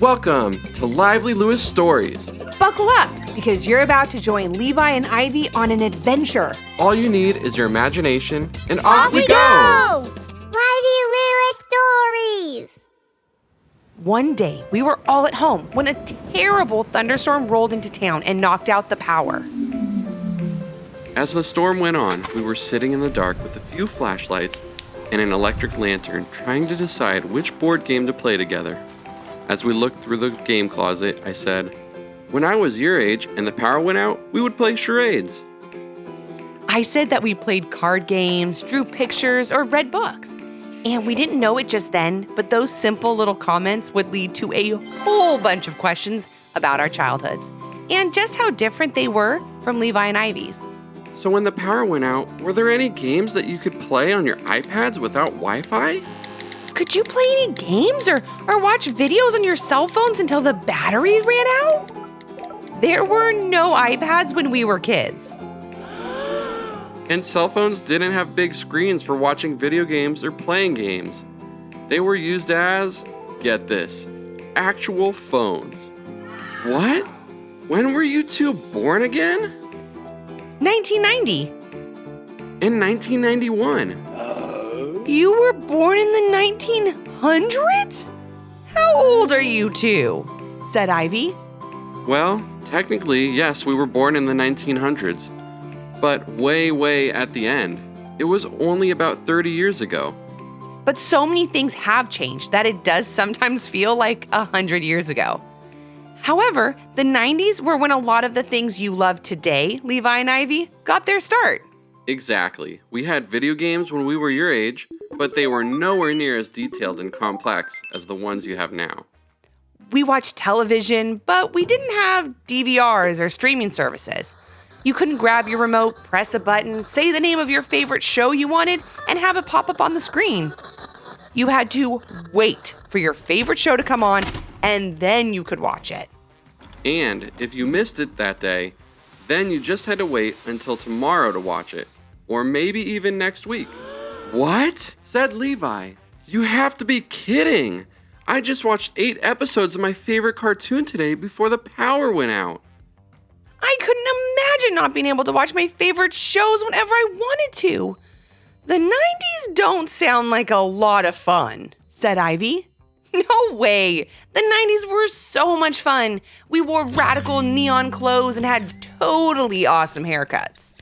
Welcome to Lively Lewis Stories. Buckle up, because you're about to join Levi and Ivy on an adventure. All you need is your imagination, and off we go! Lively Lewis Stories! One day, we were all at home when a terrible thunderstorm rolled into town and knocked out the power. As the storm went on, we were sitting in the dark with a few flashlights and an electric lantern, trying to decide which board game to play together. As we looked through the game closet, I said, "When I was your age and the power went out, we would play charades." I said that we played card games, drew pictures, or read books. And we didn't know it just then, but those simple little comments would lead to a whole bunch of questions about our childhoods and just how different they were from Levi and Ivy's. So when the power went out, were there any games that you could play on your iPads without Wi-Fi? Could you play any games or watch videos on your cell phones until the battery ran out? There were no iPads when we were kids. And cell phones didn't have big screens for watching video games or playing games. They were used as, get this, actual phones. What? When were you two born again? 1990. In 1991. You were born in the 1900s? How old are you two? Said Ivy. Well, technically, yes, we were born in the 1900s. But way at the end. It was only about 30 years ago. But so many things have changed that it does sometimes feel like 100 years ago. However, the 90s were when a lot of the things you love today, Levi and Ivy, got their start. Exactly. We had video games when we were your age, but they were nowhere near as detailed and complex as the ones you have now. We watched television, but we didn't have DVRs or streaming services. You couldn't grab your remote, press a button, say the name of your favorite show you wanted, and have it pop up on the screen. You had to wait for your favorite show to come on, and then you could watch it. And if you missed it that day, then you just had to wait until tomorrow to watch it, or maybe even next week. What? Said Levi. You have to be kidding. I just watched 8 episodes of my favorite cartoon today before the power went out. I couldn't imagine not being able to watch my favorite shows whenever I wanted to. The 90s don't sound like a lot of fun, said Ivy. No way. The 90s were so much fun. We wore radical neon clothes and had totally awesome haircuts.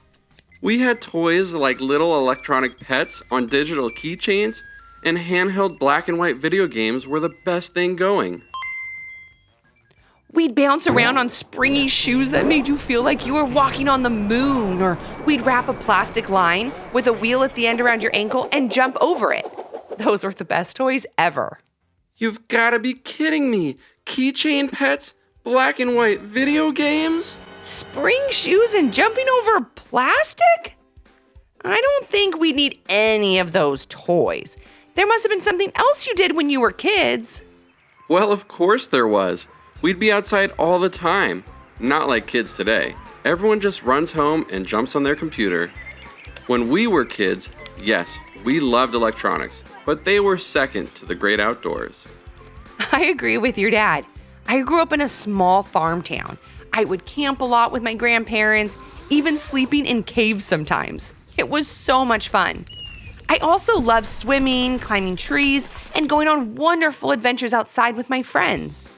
We had toys like little electronic pets on digital keychains, and handheld black and white video games were the best thing going. We'd bounce around on springy shoes that made you feel like you were walking on the moon, or we'd wrap a plastic line with a wheel at the end around your ankle and jump over it. Those were the best toys ever. You've got to be kidding me. Keychain pets? Black and white video games? Spring shoes and jumping over plastic? I don't think we need any of those toys. There must have been something else you did when you were kids. Well, of course there was. We'd be outside all the time. Not like kids today. Everyone just runs home and jumps on their computer. When we were kids, yes, we loved electronics, but they were second to the great outdoors. I agree with your dad. I grew up in a small farm town. I would camp a lot with my grandparents, even sleeping in caves sometimes. It was so much fun. I also loved swimming, climbing trees, and going on wonderful adventures outside with my friends.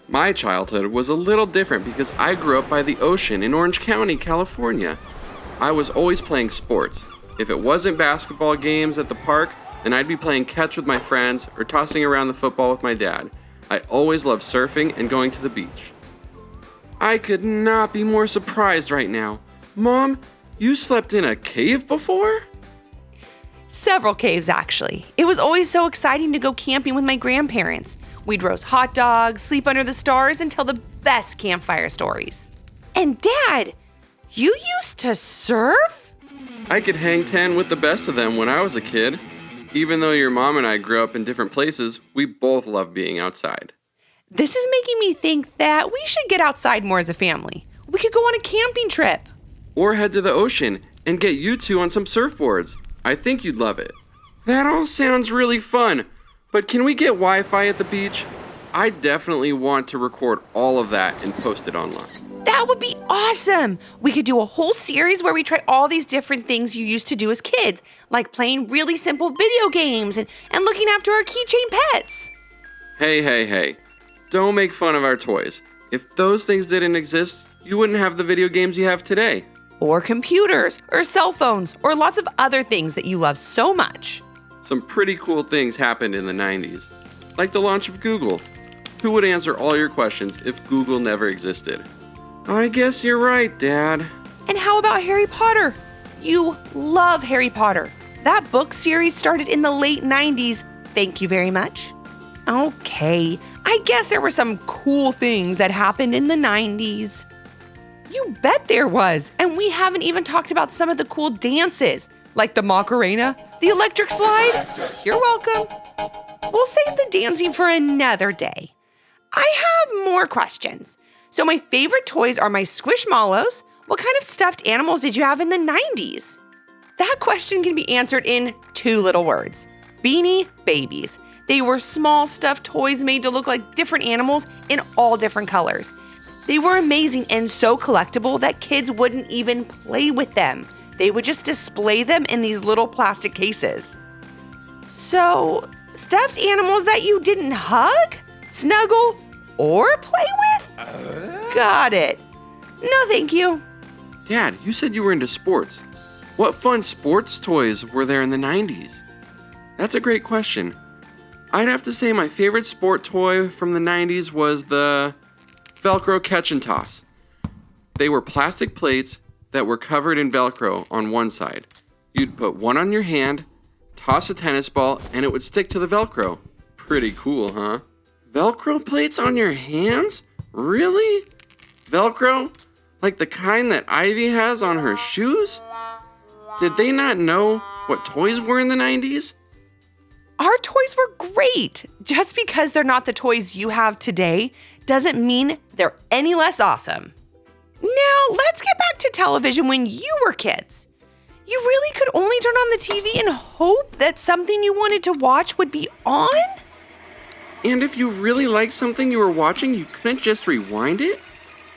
My childhood was a little different because I grew up by the ocean in Orange County, California. I was always playing sports. If it wasn't basketball games at the park, then I'd be playing catch with my friends or tossing around the football with my dad. I always loved surfing and going to the beach. I could not be more surprised right now. Mom, you slept in a cave before? Several caves, actually. It was always so exciting to go camping with my grandparents. We'd roast hot dogs, sleep under the stars, and tell the best campfire stories. And Dad, you used to surf? I could hang 10 with the best of them when I was a kid. Even though your mom and I grew up in different places, we both love being outside. This is making me think that we should get outside more as a family. We could go on a camping trip. Or head to the ocean and get you two on some surfboards. I think you'd love it. That all sounds really fun, but can we get Wi-Fi at the beach? I definitely want to record all of that and post it online. That would be awesome. We could do a whole series where we try all these different things you used to do as kids, like playing really simple video games and looking after our keychain pets. Hey. Don't make fun of our toys. If those things didn't exist, you wouldn't have the video games you have today. Or computers, or cell phones, or lots of other things that you love so much. Some pretty cool things happened in the 90s, like the launch of Google. Who would answer all your questions if Google never existed? I guess you're right, Dad. And how about Harry Potter? You love Harry Potter. That book series started in the late 90s. Thank you very much. Okay, I guess there were some cool things that happened in the 90s. You bet there was. And we haven't even talked about some of the cool dances, like the Macarena, the electric slide. You're welcome. We'll save the dancing for another day. I have more questions. So my favorite toys are my Squishmallows. What kind of stuffed animals did you have in the 90s? That question can be answered in 2 little words. Beanie Babies. They were small stuffed toys made to look like different animals in all different colors. They were amazing and so collectible that kids wouldn't even play with them. They would just display them in these little plastic cases. So, stuffed animals that you didn't hug, snuggle, or play with? Got it. No, thank you. Dad, you said you were into sports. What fun sports toys were there in the 90s? That's a great question. I'd have to say my favorite sport toy from the 90s was the Velcro catch and toss. They were plastic plates that were covered in Velcro on one side. You'd put one on your hand, toss a tennis ball, and it would stick to the Velcro. Pretty cool, huh? Velcro plates on your hands? Really? Velcro? Like the kind that Ivy has on her shoes? Did they not know what toys were in the 90s? Our toys were great. Just because they're not the toys you have today doesn't mean they're any less awesome. Now, let's get back to television when you were kids. You really could only turn on the TV and hope that something you wanted to watch would be on? And if you really liked something you were watching, you couldn't just rewind it?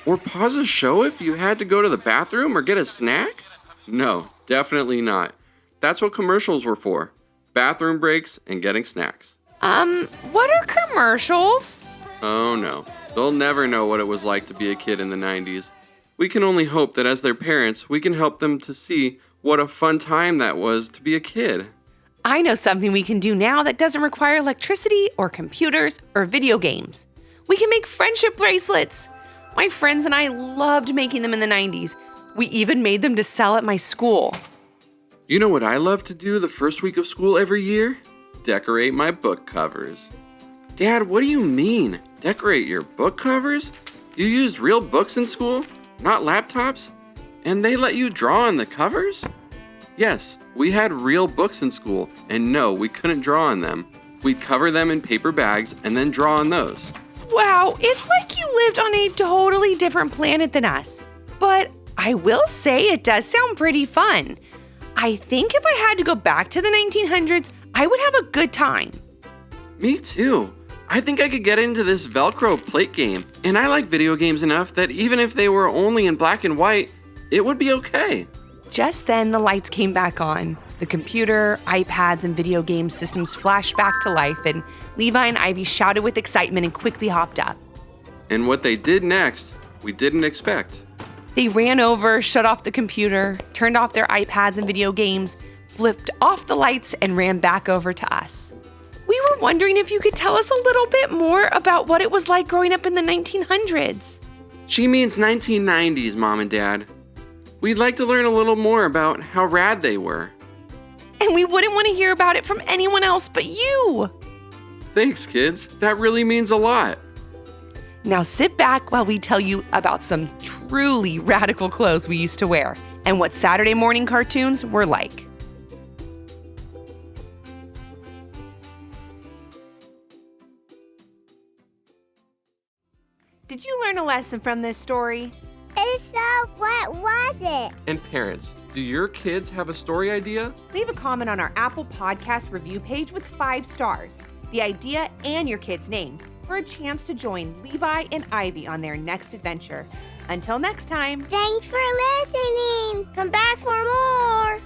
Or pause a show if you had to go to the bathroom or get a snack? No, definitely not. That's what commercials were for. Bathroom breaks and getting snacks. What are commercials? Oh no, they'll never know what it was like to be a kid in the 90s. We can only hope that as their parents, we can help them to see what a fun time that was to be a kid. I know something we can do now that doesn't require electricity or computers or video games. We can make friendship bracelets. My friends and I loved making them in the 90s. We even made them to sell at my school. You know what I love to do the first week of school every year? Decorate my book covers. Dad, what do you mean? Decorate your book covers? You used real books in school? Not laptops? And they let you draw on the covers? Yes, we had real books in school, and no, we couldn't draw on them. We'd cover them in paper bags and then draw on those. Wow, it's like you lived on a totally different planet than us. But I will say it does sound pretty fun. I think if I had to go back to the 1900s, I would have a good time. Me too. I think I could get into this Velcro plate game, and I like video games enough that even if they were only in black and white, it would be okay. Just then, the lights came back on. The computer, iPads, and video game systems flashed back to life, and Levi and Ivy shouted with excitement and quickly hopped up. And what they did next, we didn't expect. They ran over, shut off the computer, turned off their iPads and video games, flipped off the lights, and ran back over to us. We were wondering if you could tell us a little bit more about what it was like growing up in the 1900s. She means 1990s, Mom and Dad. We'd like to learn a little more about how rad they were. And we wouldn't want to hear about it from anyone else but you. Thanks, kids. That really means a lot. Now sit back while we tell you about some truly radical clothes we used to wear and what Saturday morning cartoons were like. Did you learn a lesson from this story? If so, what was it? And parents, do your kids have a story idea? Leave a comment on our Apple Podcast review page with 5 stars, the idea and your kid's name. for a chance to join Levi and Ivy on their next adventure. Until next time. Thanks for listening. Come back for more.